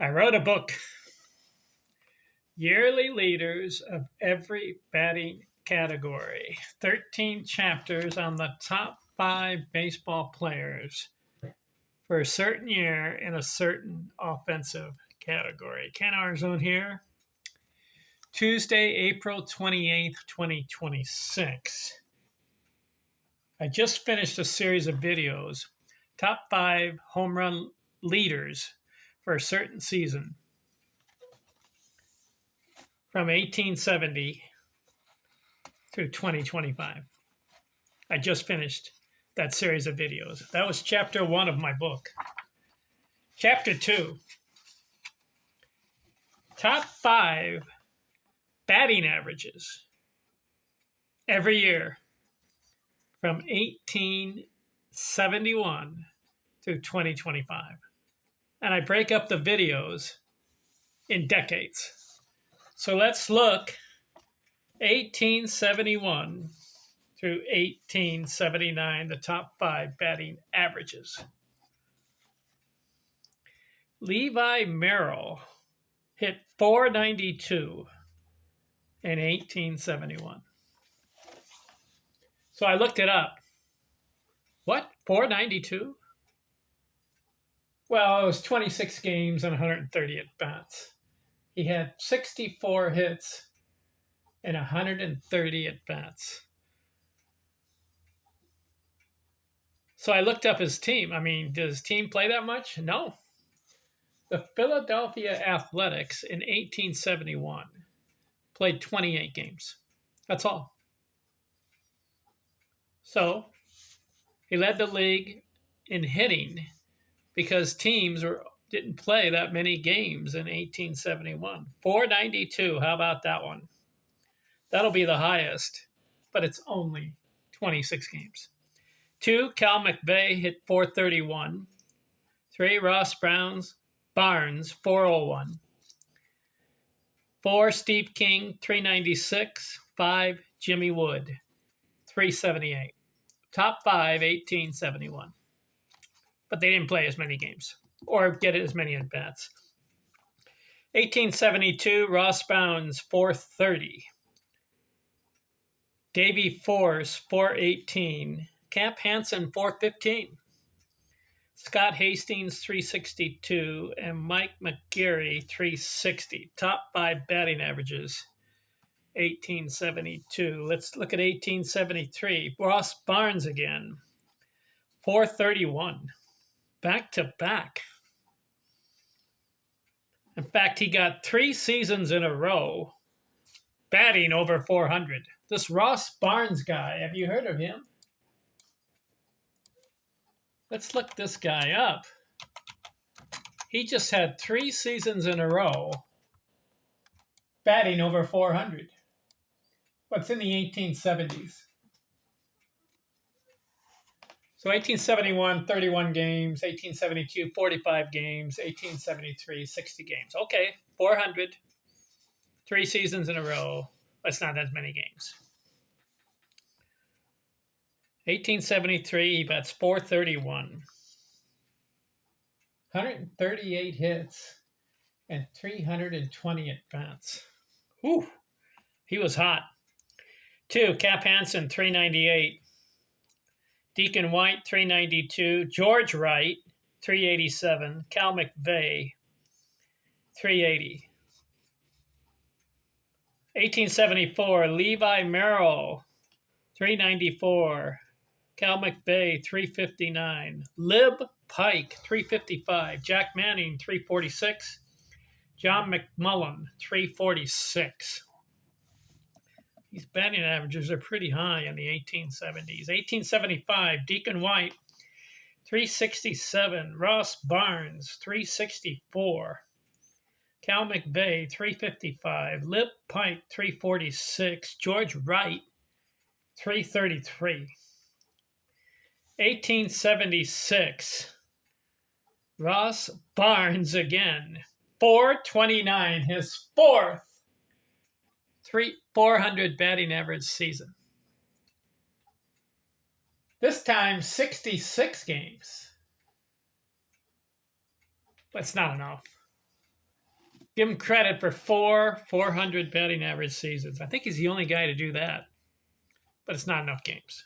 I wrote a book, Yearly Leaders of Every Batting Category, 13 chapters on the top 5 baseball players for a certain year in a certain offensive category. Ken Arzone here. Tuesday, April 28th, 2026. I just finished a series of videos, top 5 home run leaders for a certain season from 1870 through 2025. I just finished that series of videos. That was chapter 1 of my book. Chapter 2, top 5 batting averages every year from 1871 through 2025. And I break up the videos in decades. So let's look 1871 through 1879, the top 5 batting averages. Levi Merrill hit .492 in 1871. So I looked it up. What? .492? Well, it was 26 games and 130 at-bats. He had 64 hits and 130 at-bats. So I looked up his team. I mean, does his team play that much? No. The Philadelphia Athletics in 1871 played 28 games. That's all. So he led the league in hitting because teams didn't play that many games in 1871. .492, how about that one? That'll be the highest, but it's only 26 games. 2, Cal McVeigh hit .431. 3, Ross Barnes, .401. 4, Steve King, .396. 5, Jimmy Wood, .378. Top 5, 1871. But they didn't play as many games or get as many at-bats. 1872, Ross Bounds, .430. Davey Force, .418. Camp Hansen, .415. Scott Hastings, .362. And Mike McGarry, .360. Top 5 batting averages, 1872. Let's look at 1873. Ross Barnes again, .431. Back to back. In fact, he got 3 seasons in a row batting over .400. This Ross Barnes guy, have you heard of him? Let's look this guy up. He just had 3 seasons in a row batting over .400. What's in the 1870s? So 1871, 31 games. 1872, 45 games. 1873, 60 games. Okay, 400. 3 seasons in a row. That's not as many games. 1873, he bats .431. 138 hits and 320 at-bats. Whew, he was hot. 2, Cap Hansen, .398. Deacon White, .392. George Wright, .387. Cal McVeigh, .380. 1874, Levi Merrill, .394. Cal McVeigh, .359. Lib Pike, .355. Jack Manning, .346. John McMullen, .346. These batting averages are pretty high in the 1870s. 1875, Deacon White, .367. Ross Barnes, .364. Cal McVeigh, .355. Lib Pike, .346. George Wright, .333. 1876, Ross Barnes again, .429, his 4th 400 batting average season. This time, 66 games. But it's not enough. Give him credit for 400 batting average seasons. I think he's the only guy to do that, but it's not enough games.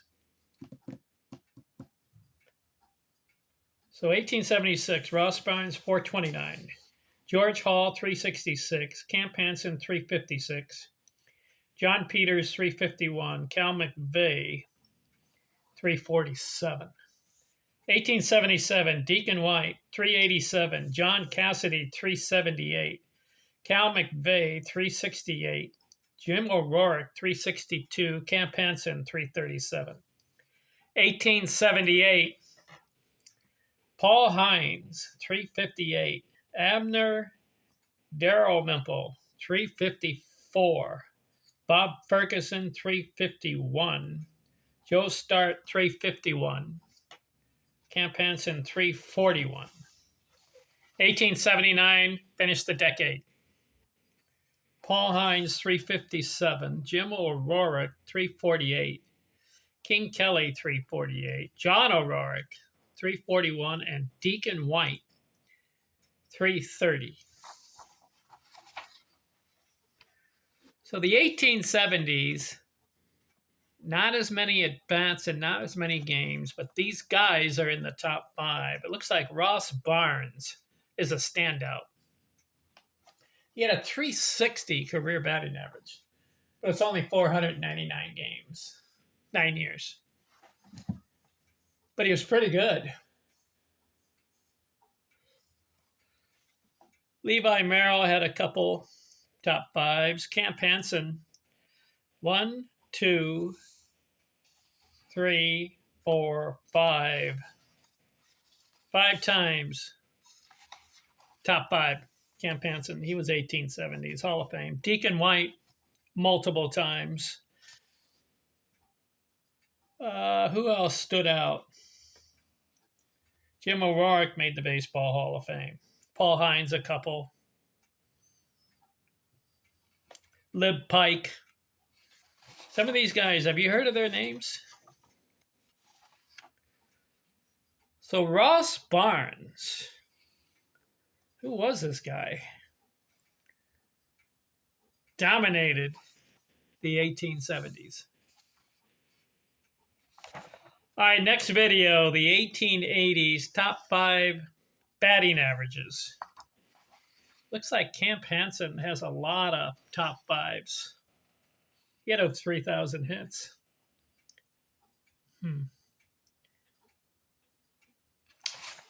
So 1876, Ross Barnes, 429. George Hall, 366. Camp Hansen, 356. John Peters, 351. Cal McVeigh, 347. 1877, Deacon White, 387. John Cassidy, 378. Cal McVeigh, 368. Jim O'Rourke, 362. Camp Hansen, 337. 1878, Paul Hines, 358. Abner Dalrymple, 354. Bob Ferguson, 351. Joe Start, 351. Camp Hansen, 341. 1879, finished the decade. Paul Hines, 357. Jim O'Rourke, 348. King Kelly, 348. John O'Rourke, 341. And Deacon White, 330. So the 1870s, not as many at-bats and not as many games, but these guys are in the top 5. It looks like Ross Barnes is a standout. He had a 360 career batting average, but it's only 499 games, 9 years. But he was pretty good. Levi Merrill had a couple top 5s. Camp Hansen, 1, 2, 3, 4, 5. 5 times top 5. Camp Hansen, he was 1870s, Hall of Fame. Deacon White, multiple times. Who else stood out? Jim O'Rourke made the Baseball Hall of Fame. Paul Hines, a couple. Lib Pike. Some of these guys, have you heard of their names? So Ross Barnes. Who was this guy? Dominated the 1870s. All right, next video, the 1880s top 5 batting averages. Looks like Camp Hansen has a lot of top 5s. He had over 3,000 hits.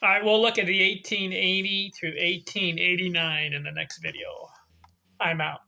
All right, we'll look at the 1880 through 1889 in the next video. I'm out.